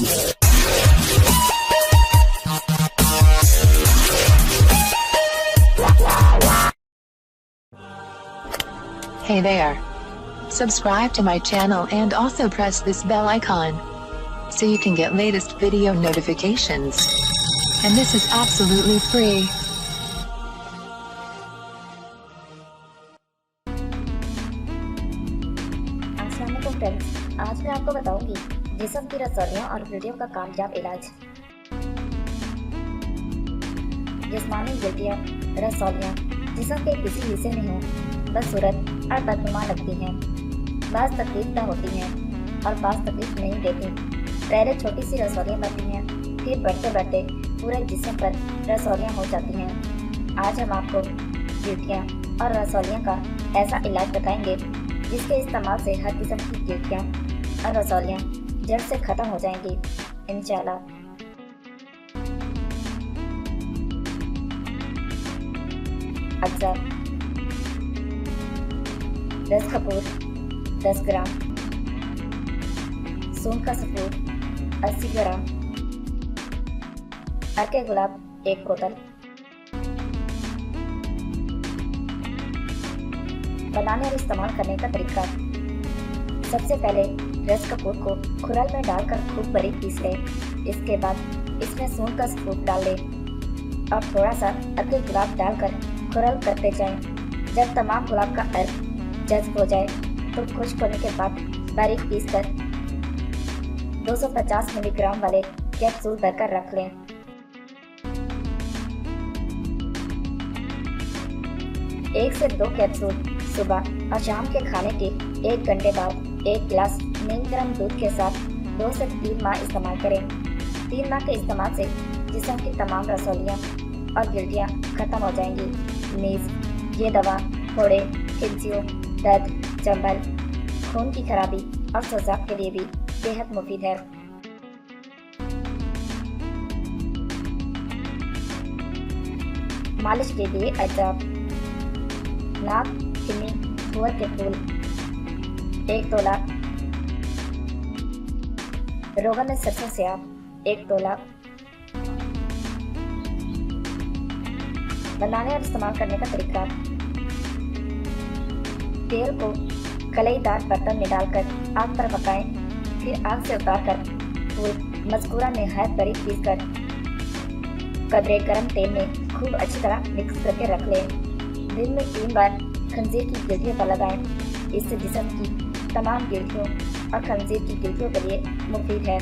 Hey there. Subscribe to my channel and also press this bell icon so you can get latest video notifications. And this is absolutely free. अस्सलाम वालेकुम friends, आज मैं आपको बताऊंगी जिस्म की रसौलियों और वीडियो का कामयाब इलाज। जिस्मानी गिल्टियाँ रसौलियाँ जिस्म के किसी हिस्से में हो बदसूरत और बदनुमा लगती हैं। बाज़ तकलीफ होती हैं और बाज़ तकलीफ नहीं देती। पहले छोटी सी रसौलियाँ बनती हैं, फिर बढ़ते बढ़ते पूरे जिस्म पर रसौलियाँ हो जाती हैं। आज हम आपको गिल्टियाँ और रसौलियाँ का ऐसा इलाज बताएंगे जिसके इस्तेमाल से हर किस्म की गिल्टियाँ और रसौलियाँ जड़ से ख़त्म हो जाएंगी इंशाल्लाह। अज्जा 10 कपूर 10 ग्राम, सूंड का सफूर 80 ग्राम, अर्के गुलाब 1 बोतल। बनाने और इस्तेमाल करने का तरीका। सबसे पहले रस कपूर को खुरल में डालकर खूब बारीक पीस लें। इसके बाद इसमें सूंड का सफूर डाल लें और थोड़ा सा अर्के गुलाब डालकर खुरल करते जाएं। जब तमाम गुलाब का अर्क जज्ब हो जाए तो खुश्क होने के बाद बारीक पीस कर 250 मिलीग्राम वाले कैप्सूल भरकर रख लें। एक से 2 कैप्सूल सुबह और शाम के खाने के 1 घंटे बाद 1 गिलास नीम गर्म दूध के साथ 2 से 3 माह इस्तेमाल करें। 3 माह के इस्तेमाल से जिस्म की तमाम रसौलियाँ और गिल्टियाँ खत्म हो जाएंगी। नीज ये दवा फोड़े, खिंचियों, दर्द, चंबल, खून की खराबी और सोजाक के लिए भी बेहद मुफीद है। मालिश के लिए अजब, नाक, किन्नी, सुअर के फूल 1 तोला, रोगन सरसों से आप 1 तोला। बनाने और इस्तेमाल करने का तरीका। तेल को कलईदार बर्तन में डालकर आग पर पकाएं, फिर आग से उतारकर फूल मज़कूरा नहायत बारीक पीसकर कदरे गर्म तेल में खूब अच्छी तरह मिक्स करके रख लें। दिन में 3 बार खंजीर की गिल्टियों पर लगाएं। इससे जिस्म की तमाम गिल्टियों और खंजीर की गिल्टियों के लिए मुफीद है।